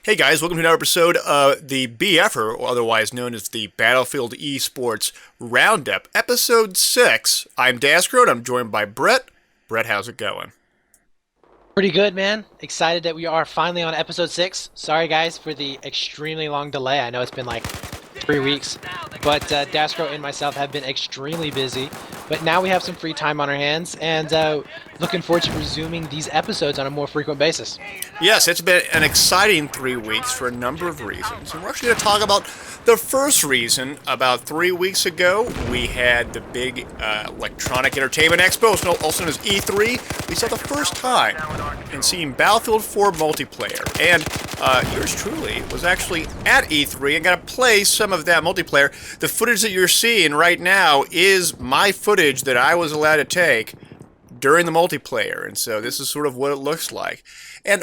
Hey guys, welcome to another episode of the BFer, or otherwise known as the Battlefield Esports Roundup, Episode 6. I'm daskro, and I'm joined by Brett. Brett, how's it going? Pretty good, man. Excited that we are finally on episode 6. Sorry, guys, for the extremely long delay. I know it's been like 3 weeks, but daskro and myself have been extremely busy. But now we have some free time on our hands, and looking forward to resuming these episodes on a more frequent basis. Yes, it's been an exciting 3 weeks for a number of reasons, and we're actually going to talk about the first reason. About 3 weeks ago, we had the big Electronic Entertainment Expo, also known as E3. We saw the first time in seeing Battlefield 4 multiplayer, and yours truly was actually at E3 and got to play some of that multiplayer. The footage that you're seeing right now is my footage that I was allowed to take during the multiplayer, and so this is sort of what it looks like. And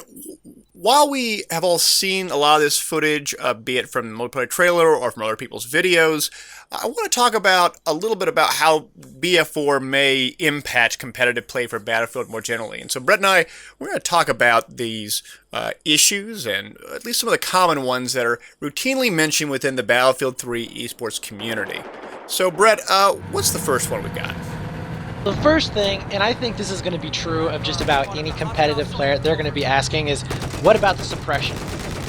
while we have all seen a lot of this footage, be it from the multiplayer trailer or from other people's videos, I want to talk about a little bit about how BF4 may impact competitive play for Battlefield more generally. And so Brett and I, we're going to talk about these issues, and at least some of the common ones that are routinely mentioned within the Battlefield 3 esports community. So Brett, what's the first one we got? The first thing, and I think this is going to be true of just about any competitive player, they're going to be asking is, what about the suppression?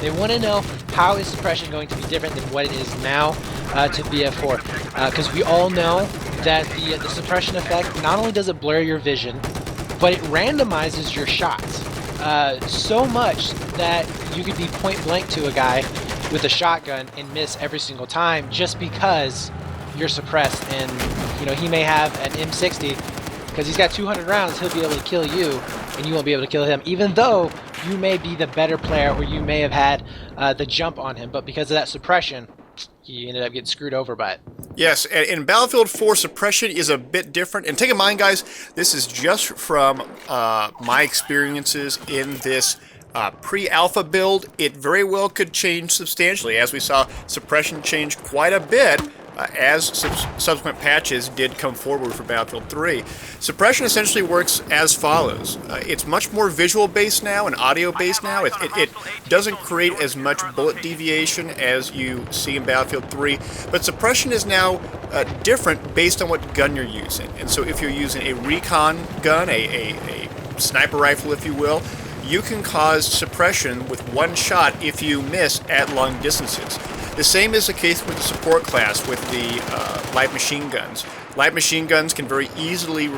They want to know, how is suppression going to be different than what it is now to BF4? Because we all know that the suppression effect, not only does it blur your vision, but it randomizes your shots so much that you could be point blank to a guy with a shotgun and miss every single time just because you're suppressed. And he may have an M60 because he's got 200 rounds. He'll be able to kill you and you won't be able to kill him, even though you may be the better player or you may have had the jump on him, but because of that suppression, he ended up getting screwed over by it. Yes, and in Battlefield 4, suppression is a bit different. And take in mind, guys, this is just from my experiences in this pre-alpha build. It very well could change substantially, as we saw suppression change quite a bit as subsequent patches did come forward for Battlefield 3. Suppression essentially works as follows. It's much more visual based now and audio based now. It doesn't create as much bullet deviation as you see in Battlefield 3, but suppression is now different based on what gun you're using. And so if you're using a recon gun, a sniper rifle if you will, you can cause suppression with one shot if you miss at long distances. The same is the case with the support class with the light machine guns. Light machine guns can very easily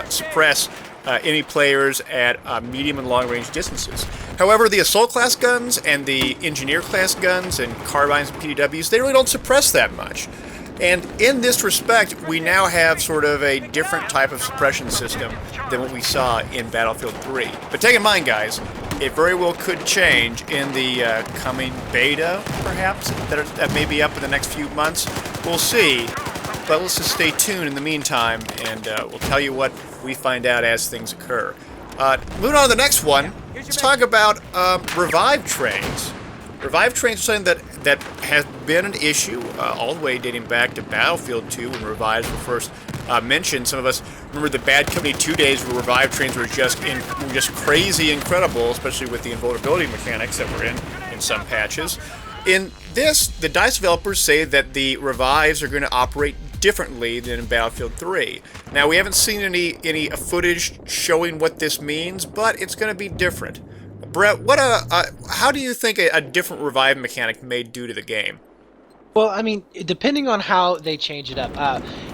suppress enemy players at medium and long range distances. However, the assault class guns and the engineer class guns and carbines and PDWs, they really don't suppress that much. And in this respect, we now have sort of a different type of suppression system than what we saw in Battlefield 3. But take in mind, guys, it very well could change in the coming beta, perhaps, that may be up in the next few months. We'll see, but let's just stay tuned in the meantime, and we'll tell you what we find out as things occur. Moving on to the next one, let's talk about revive trains. Revive trains are something that has been an issue all the way dating back to Battlefield 2 when revives were first mentioned. Some of us remember the Bad Company 2 days where revive trains were just crazy incredible, especially with the invulnerability mechanics that were in some patches. In this, the DICE developers say that the revives are going to operate differently than in Battlefield 3. Now, we haven't seen any footage showing what this means, but it's going to be different. Brett, how do you think a different revive mechanic may do to the game? Well, I mean, depending on how they change it up,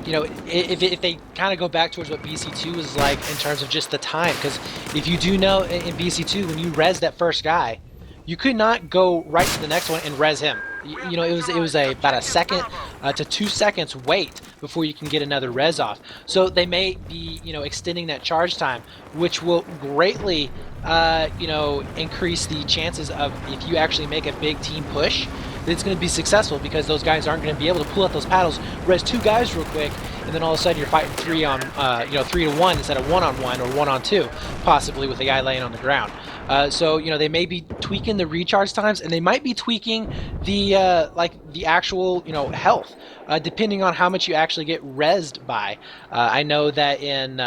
if they kind of go back towards what BC2 was like in terms of just the time, because if you do know in BC2, when you res that first guy, you could not go right to the next one and res him. It was about a second to 2 seconds wait before you can get another res off. So they may be, extending that charge time, which will greatly, increase the chances of, if you actually make a big team push, that it's going to be successful, because those guys aren't going to be able to pull out those paddles, res 2 guys real quick, and then all of a sudden you're fighting 3 to 1 instead of 1 on 1 or 1 on 2, possibly with a guy laying on the ground. So they may be tweaking the recharge times, and they might be tweaking the actual health, depending on how much you actually get rezzed by. I know that in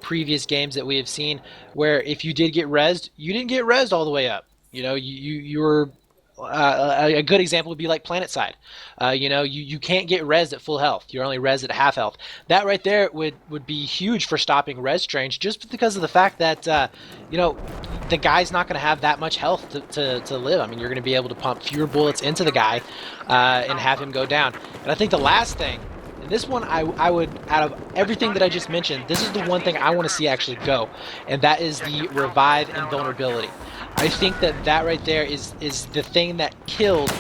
previous games that we have seen, where if you did get rezzed, you didn't get rezzed all the way up. You were a good example would be like Planet Side. You can't get res at full health. You're only res at half health. That right there would be huge for stopping res trains, just because of the fact that the guy's not going to have that much health to live. I mean, you're going to be able to pump fewer bullets into the guy and have him go down. And I think the last thing, and this one I would, out of everything that I just mentioned, this is the one thing I want to see actually go, and that is the revive and vulnerability. I think that right there is the thing that killed.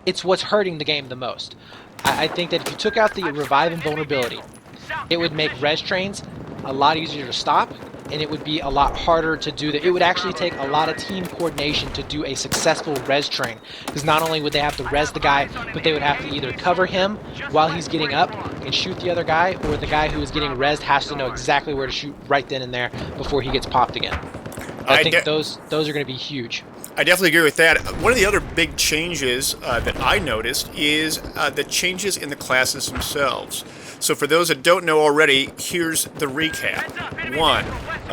It's what's hurting the game the most. I think that if you took out the revive and vulnerability, it would make res trains a lot easier to stop, and it would be a lot harder to do that. It would actually take a lot of team coordination to do a successful res train, because not only would they have to res the guy, but they would have to either cover him while he's getting up and shoot the other guy, or the guy who is getting resed has to know exactly where to shoot right then and there before he gets popped again. I think those are going to be huge. I definitely agree with that. One of the other big changes that I noticed is the changes in the classes themselves. So for those that don't know already, here's the recap. 1.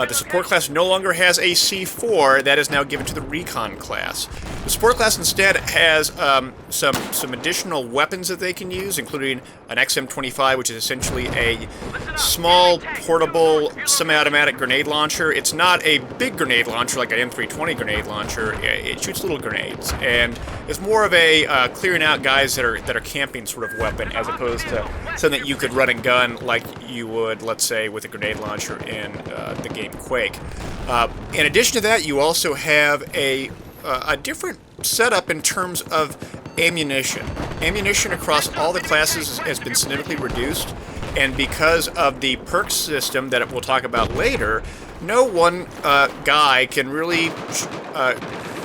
The support class no longer has a C4. That is now given to the recon class. The support class instead has some additional weapons that they can use, including an XM25, which is essentially a small, portable, semi-automatic grenade launcher. It's not a big grenade launcher like an M320 grenade launcher. It shoots little grenades, and it's more of a clearing out guys that are camping sort of weapon, as opposed to something that you could run and gun like you would, let's say, with a grenade launcher in the game Quake. In addition to that, you also have a different setup in terms of ammunition. Ammunition across all the classes has been significantly reduced, and because of the perk system that we'll talk about later, no one guy can really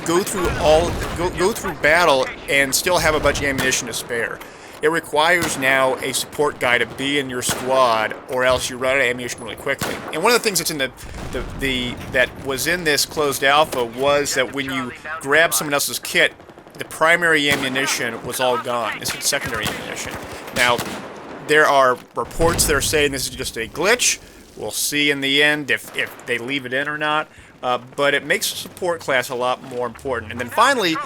go through battle and still have a bunch of ammunition to spare. It requires now a support guy to be in your squad, or else you run out of ammunition really quickly. And one of the things that's in that was in this closed alpha was that when you grab someone else's kit, the primary ammunition was all gone. This is secondary ammunition. Now, there are reports that are saying this is just a glitch. We'll see in the end if they leave it in or not. But it makes the support class a lot more important. And then finally,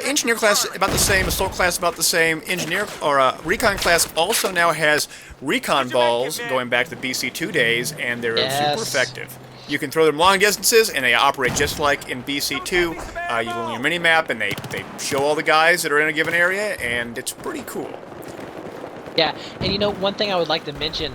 engineer class about the same, assault class about the same, engineer or recon class also now has recon balls going back to the BC2 days, and they're super effective. You can throw them long distances, and they operate just like in BC2. You go on your mini-map, and they show all the guys that are in a given area, and it's pretty cool. Yeah, and one thing I would like to mention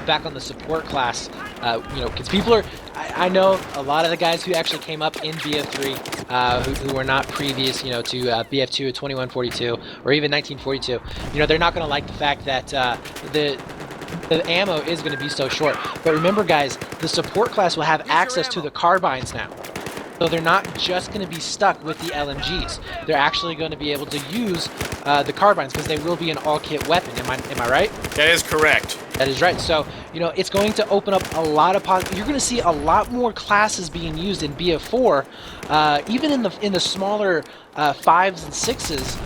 back on the support class, because people are, I know a lot of the guys who actually came up in BF3 who were not previous, to BF2 2142 or even 1942, they're not going to like the fact that the ammo is going to be so short. But remember, guys, the support class will have access to the carbines now. So they're not just going to be stuck with the LMGs. They're actually going to be able to use the carbines, because they will be an all-kit weapon. Am I right? That is correct. That is right. So, it's going to open up a lot of you're going to see a lot more classes being used in BF4, even in the smaller 5s and 6s.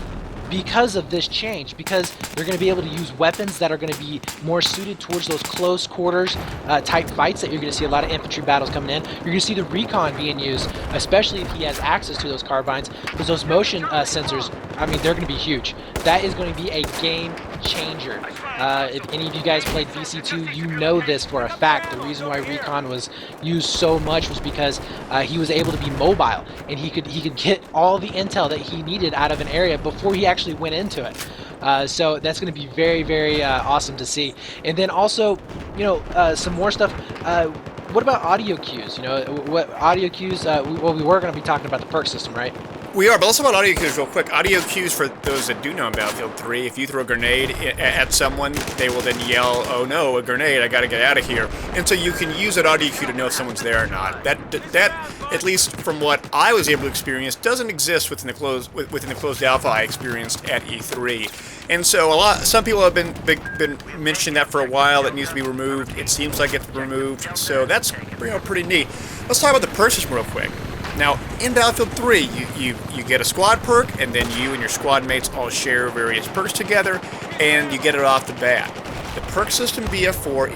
Because of this change, because they're going to be able to use weapons that are going to be more suited towards those close quarters type fights that you're going to see a lot of infantry battles coming in. You're going to see the recon being used, especially if he has access to those carbines, because those motion sensors, I mean, they're going to be huge. That is going to be a game changer. If any of you guys played BC2, you know this for a fact. The reason why recon was used so much was because he was able to be mobile, and he could get all the intel that he needed out of an area before he actually went into it. So that's going to be very, very awesome to see. And then also, some more stuff. What about audio cues? What audio cues? Well, we were going to be talking about the perk system, right? We are, but let's talk about audio cues real quick. Audio cues, for those that do know in Battlefield 3, if you throw a grenade at someone, they will then yell, "Oh no, a grenade, I gotta get out of here." And so you can use that audio cue to know if someone's there or not. That at least from what I was able to experience, doesn't exist within the closed alpha I experienced at E3. And so some people have been mentioning that for a while. That needs to be removed. It seems like it's removed, so that's pretty neat. Let's talk about the perk system real quick. Now, in Battlefield 3, you get a squad perk, and then you and your squad mates all share various perks together, and you get it off the bat. The perk system BF4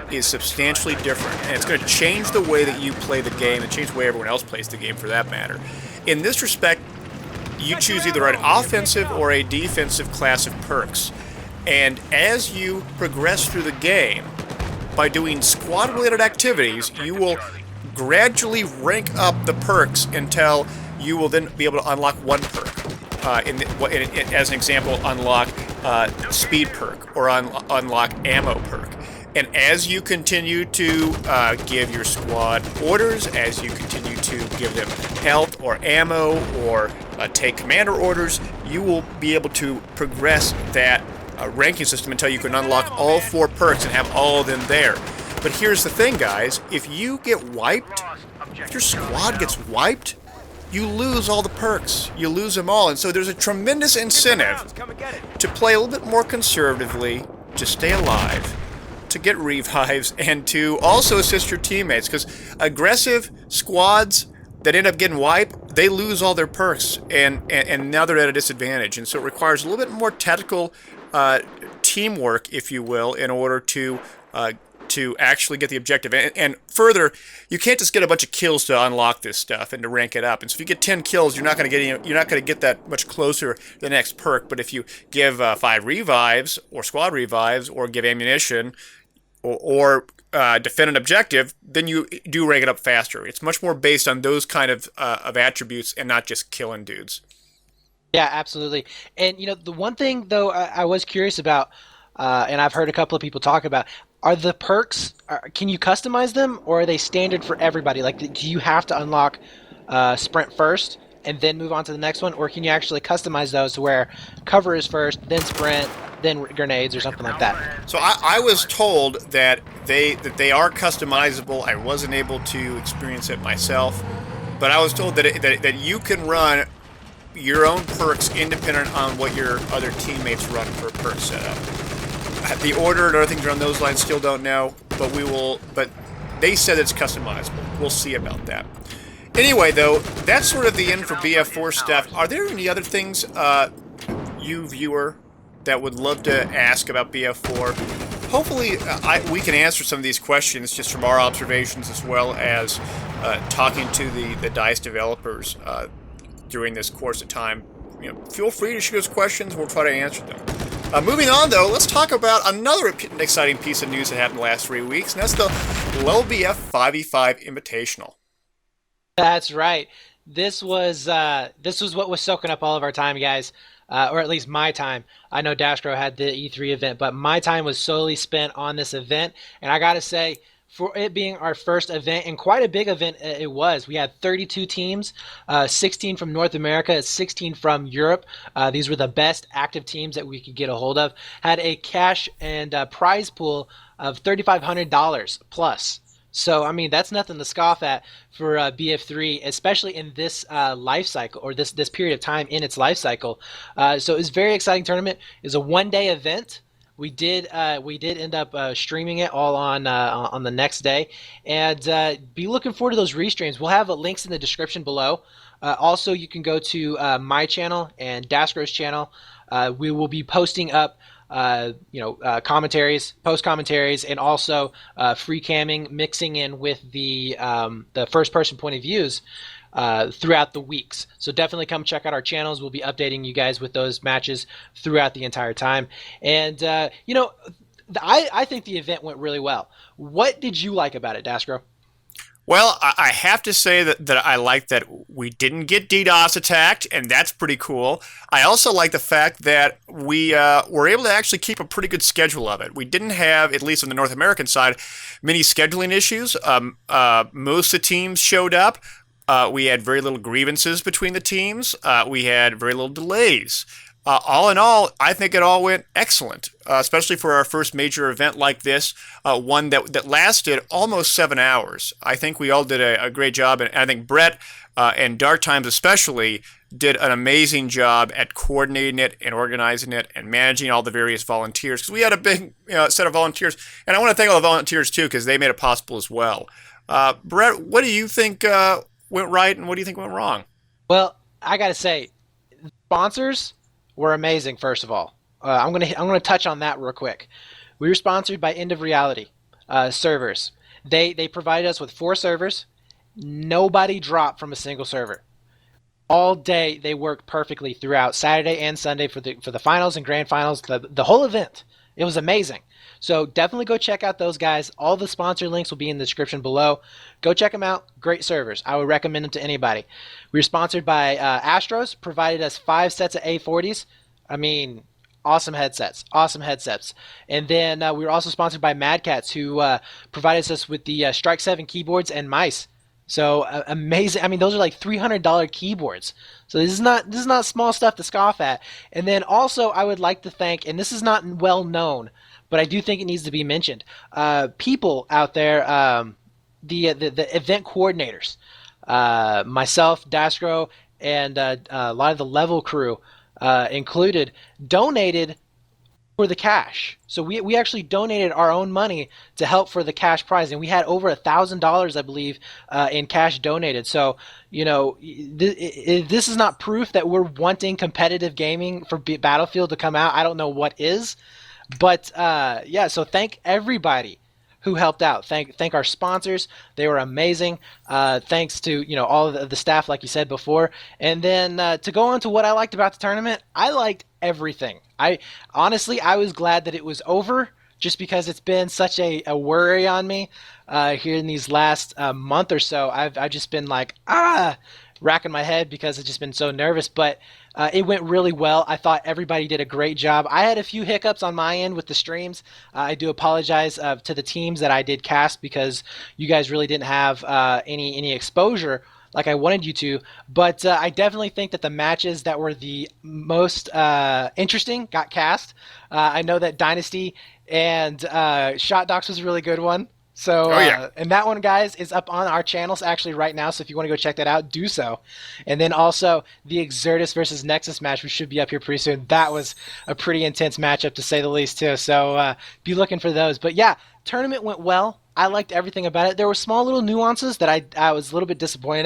is substantially different, and it's going to change the way that you play the game, and change the way everyone else plays the game for that matter. In this respect, you choose either an offensive or a defensive class of perks. And as you progress through the game, by doing squad-related activities, you will gradually rank up the perks until you will then be able to unlock one perk. As an example, unlock speed perk or unlock ammo perk. And as you continue to give your squad orders, as you continue to give them health or ammo or take commander orders, you will be able to progress that ranking system until you can unlock all 4 perks and have all of them there. But here's the thing, guys. If you get wiped, if your squad gets wiped, you lose all the perks. You lose them all. And so there's a tremendous incentive to play a little bit more conservatively, to stay alive, to get revives, and to also assist your teammates. Because aggressive squads that end up getting wiped, they lose all their perks, and now they're at a disadvantage. And so it requires a little bit more tactical teamwork, if you will, in order to actually get the objective. And further, you can't just get a bunch of kills to unlock this stuff and to rank it up. And so if you get 10 kills, you're not going to get that much closer to the next perk. But if you give 5 revives or squad revives, or give ammunition, or defend an objective, then you do rank it up faster. It's much more based on those kind of attributes and not just killing dudes. Yeah, absolutely. And the one thing though I was curious about, and I've heard a couple of people talk about, are the perks, can you customize them, or are they standard for everybody? Like, do you have to unlock sprint first and then move on to the next one, or can you actually customize those to where cover is first, then sprint, then grenades, or something like that? So I was told that they are customizable. I wasn't able to experience it myself, but I was told that you can run your own perks independent on what your other teammates run for perk setup. The order and other things around those lines still don't know, but they said it's customizable. We'll see about that. Anyway, though, that's sort of the end for BF4 stuff. Are there any other things, you viewer, that would love to ask about BF4? Hopefully, we can answer some of these questions just from our observations, as well as talking to the DICE developers during this course of time. Feel free to shoot us questions. We'll try to answer them. Moving on, though, let's talk about another exciting piece of news that happened the last 3 weeks, and that's the LevelBF 5v5 Invitational. That's right. This was what was soaking up all of our time, guys, or at least my time. I know daskro had the E3 event, but my time was solely spent on this event, and I gotta say, for it being our first event, and quite a big event it was. We had 32 teams, 16 from North America, 16 from Europe. These were the best active teams that we could get a hold of. Had a cash and prize pool of $3,500 plus. So, I mean, that's nothing to scoff at for BF3, especially in this life cycle, or this period of time in its life cycle. So it was a very exciting tournament. It was a one-day event. We did end up streaming it all on the next day, and be looking forward to those restreams. We'll have links in the description below. Also, you can go to my channel and daskro's channel. We will be posting up commentaries, post commentaries, and also free camming, mixing in with the first person point of views throughout the weeks. So definitely come check out our channels. We'll be updating you guys with those matches throughout the entire time. And I think the event went really well. What did you like about it, daskro? Well, I have to say that I like that we didn't get DDoS attacked, and that's pretty cool. I also like the fact that we were able to actually keep a pretty good schedule of it. We didn't have, at least on the North American side, many scheduling issues. Most of the teams showed up. We had very little grievances between the teams. We had very little delays. All in all, I think it all went excellent, especially for our first major event like this, one that lasted almost 7 hours. I think we all did a great job, and I think Brett and Dark Times especially did an amazing job at coordinating it and organizing it and managing all the various volunteers, because we had a big set of volunteers, and I want to thank all the volunteers too, because they made it possible as well. Brett, what do you think went right, and what do you think went wrong? Well, I gotta say, sponsors were amazing. First of all, I'm gonna touch on that real quick. We were sponsored by End of Reality servers. They provided us with 4 servers. Nobody dropped from a single server. all day. They worked perfectly throughout Saturday and Sunday for the finals and grand finals, the whole event. It was amazing. So definitely go check out those guys. All the sponsor links will be in the description below. Go check them out. Great servers. I would recommend them to anybody. We were sponsored by Astros, provided us 5 sets of A40s. I mean, awesome headsets. Awesome headsets. And then we were also sponsored by Mad Cats, who provided us with the Strike 7 keyboards and mice. So amazing. I mean, those are like $300 keyboards. So this is not small stuff to scoff at. And then also, I would like to thank, and this is not well known, but I do think it needs to be mentioned. People out there, the event coordinators, myself, daskro, and a lot of the level crew included, donated for the cash. So we actually donated our own money to help for the cash prize, and we had over $1,000, I believe, in cash donated. So this is not proof that we're wanting competitive gaming for Battlefield to come out. I don't know what is, but yeah. So thank everybody who helped out. Thank our sponsors. They were amazing. Thanks to all of the staff, like you said before. And then to go on to what I liked about the tournament, I liked everything. I was glad that it was over, just because it's been such a worry on me here in these last month or so. I've just been like racking my head because I've just been so nervous. But it went really well. I thought everybody did a great job. I had a few hiccups on my end with the streams. I do apologize to the teams that I did cast, because you guys really didn't have any exposure like I wanted you to. But I definitely think that the matches that were the most interesting got cast. I know that Dynasty and Shot Docs was a really good one. So, Oh yeah. and that one, guys, is up on our channels actually right now. So if you want to go check that out, do so. And then also the Exertus versus Nexus match, which should be up here pretty soon. That was a pretty intense matchup, to say the least, too. So be looking for those. But yeah, tournament went well. I liked everything about it. There were small little nuances that I was a little bit disappointed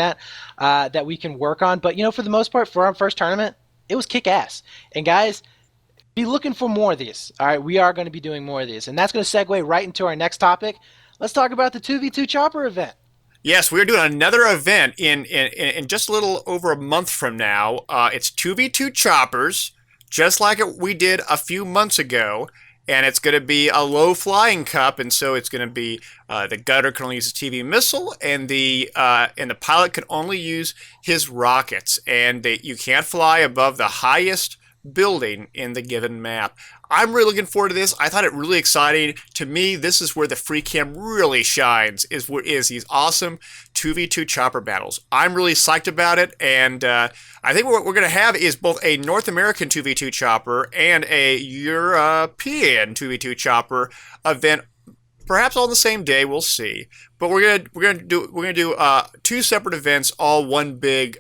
at that we can work on. But, for the most part, for our first tournament, it was kick-ass. And, guys, be looking for more of these. All right, we are going to be doing more of these. And that's going to segue right into our next topic. Let's talk about the 2v2 chopper event. Yes, we're doing another event in just a little over a month from now. It's 2v2 choppers, just like we did a few months ago. And it's going to be a low flying cup, and so it's going to be the gunner can only use his TV missile, and the pilot can only use his rockets, and you can't fly above the highest building in the given map. I'm really looking forward to this. I thought it really exciting. To me, this is where the free cam really shines, is these awesome 2v2 chopper battles. I'm really psyched about it, and I think what we're going to have is both a North American 2v2 chopper and a European 2v2 chopper event, perhaps all on the same day. We'll see. But we're gonna do two separate events, all one big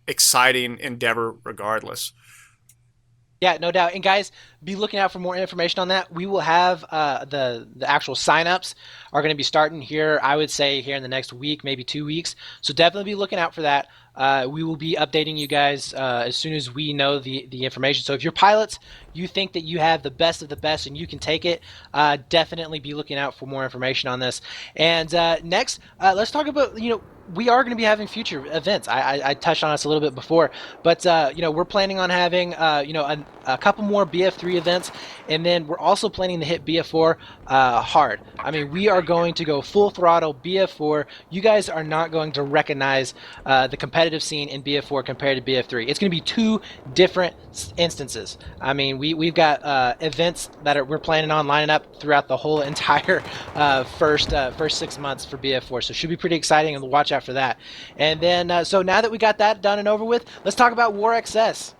exciting endeavor, regardless. Yeah, no doubt. And guys, be looking out for more information on that. We will have the actual signups are going to be starting here, I would say, here in the next week, maybe 2 weeks. So definitely be looking out for that. We will be updating you guys as soon as we know the information. So if you're pilots, you think that you have the best of the best and you can take it, definitely be looking out for more information on this. And next, let's talk about, we are going to be having future events. I touched on this a little bit before, but we're planning on having a couple more BF3 events, and then we're also planning to hit BF4 hard. I mean, we are going to go full throttle BF4. You guys are not going to recognize the competitive scene in BF4 compared to BF3. It's going to be two different instances. I mean, we've got events that we're planning on lining up throughout the whole entire first 6 months for BF4, so it should be pretty exciting, and watch out for that. And then, so now that we got that done and over with, let's talk about War XS.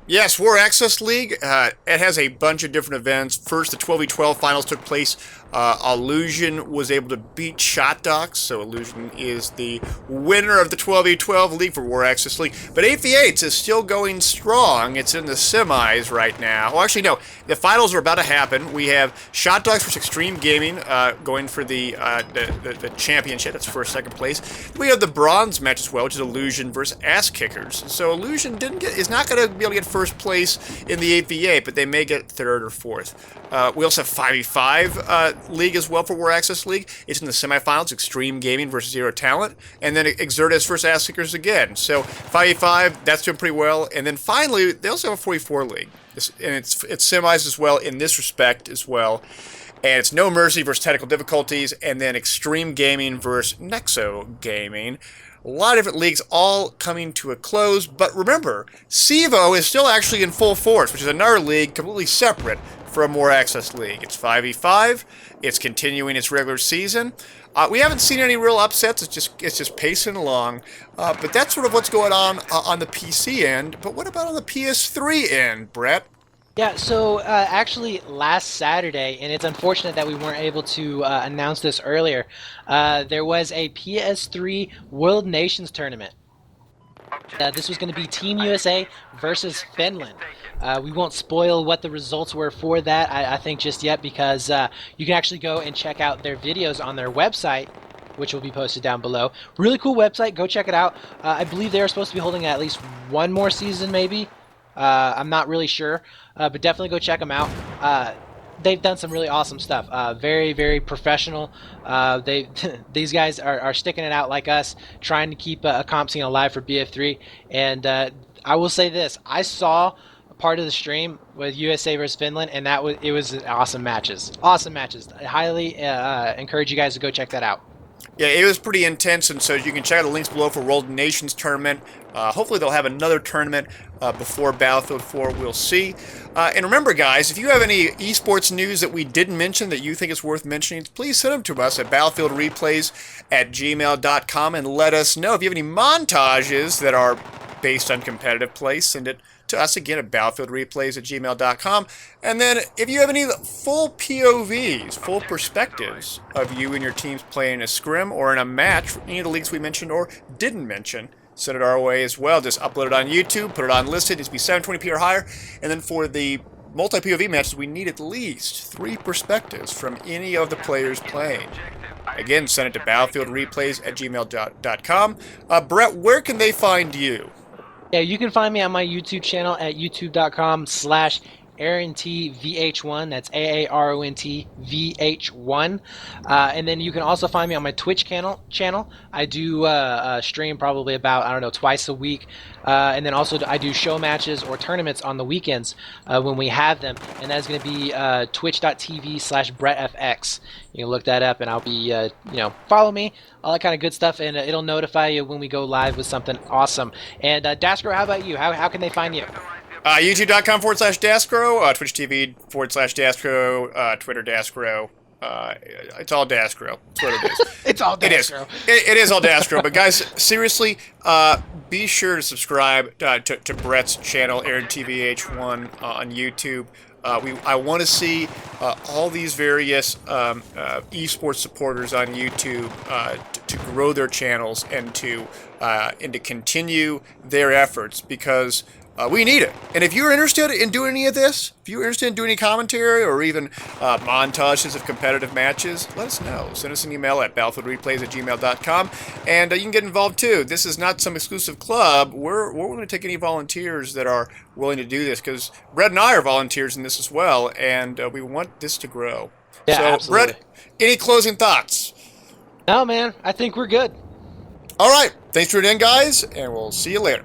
Yes, War Access League. It has a bunch of different events. First, the 12v12 finals took place. Illusion was able to beat Shot Docs, so Illusion is the winner of the 12v12 league for War Access League. But 8v8 is still going strong. It's in the semis right now. Well, actually, no. The finals are about to happen. We have Shot Docs versus Extreme Gaming going for the championship. That's for second place. We have the bronze match as well, which is Illusion versus Ass Kickers. So Illusion is not going to be able to get first place in the 8v8, but they may get third or fourth. We also have 5v5 league as well for War Access League. It's in the semifinals, Extreme Gaming versus Zero Talent, and then Exertus versus Ass Seekers again. So 5v5, that's doing pretty well. And then finally, they also have a 44 league, and it's semis as well in this respect as well. And it's No Mercy versus Technical Difficulties, and then Extreme Gaming versus Nexo Gaming. A lot of different leagues all coming to a close, but remember, CEVO is still actually in full force, which is another league completely separate from War Access League. It's 5v5, it's continuing its regular season. We haven't seen any real upsets, it's just pacing along, but that's sort of what's going on the PC end. But what about on the PS3 end, Brett? Yeah, so actually last Saturday, and it's unfortunate that we weren't able to announce this earlier, there was a PS3 World Nations tournament. This was going to be Team USA versus Finland. We won't spoil what the results were for that, I think, just yet, because you can actually go and check out their videos on their website, which will be posted down below. Really cool website, go check it out. I believe they're supposed to be holding at least one more season, maybe. I'm not really sure, but definitely go check them out. They've done some really awesome stuff. Very, very professional. These guys are sticking it out like us, trying to keep a comp scene alive for BF3. And I will say this: I saw a part of the stream with USA versus Finland, and it was awesome matches. Awesome matches. I highly encourage you guys to go check that out. Yeah, it was pretty intense, and so you can check out the links below for World Nations Tournament. Hopefully they'll have another tournament before Battlefield 4, we'll see. And remember, guys, if you have any esports news that we didn't mention that you think is worth mentioning, please send them to us at battlefieldreplays@gmail.com and let us know. If you have any montages that are based on competitive play, send it to us again at battlefieldreplays@gmail.com. And then if you have any full POVs, full perspectives of you and your teams playing a scrim or in a match for any of the leagues we mentioned or didn't mention, send it our way as well. Just upload it on YouTube, put it on listed. It needs to be 720p or higher. And then for the multi-POV matches, we need at least 3 perspectives from any of the players playing. Again, send it to battlefieldreplays@gmail.com. Brett, where can they find you? Yeah, you can find me on my YouTube channel at youtube.com/AaronTVH1. That's AARONTVH1. And then you can also find me on my Twitch channel. I do stream probably about, I don't know, twice a week. And then also I do show matches or tournaments on the weekends when we have them. And that's going to be twitch.tv/BrettFX. You can look that up, and I'll be, follow me, all that kind of good stuff, and it'll notify you when we go live with something awesome. And Daskro, how about you? How can they find you? YouTube.com/Daskro, Twitch TV/Daskro, Twitter Daskro. It's all Daskro. That's what it is. It's all Daskro. It is all Daskro. But guys, seriously, be sure to subscribe to Brett's channel, AaronTVH1 on YouTube. I want to see all these various esports supporters on YouTube to grow their channels and to continue their efforts, because we need it. And if you're interested in doing any of this, if you're interested in doing any commentary or even montages of competitive matches, let us know. Send us an email at battlefieldreplays@gmail.com, and you can get involved too. This is not some exclusive club. We're willing to take any volunteers that are willing to do this, because Brett and I are volunteers in this as well, and we want this to grow. Yeah, so, absolutely. Brett, any closing thoughts? No, man. I think we're good. All right. Thanks for tuning in, guys, and we'll see you later.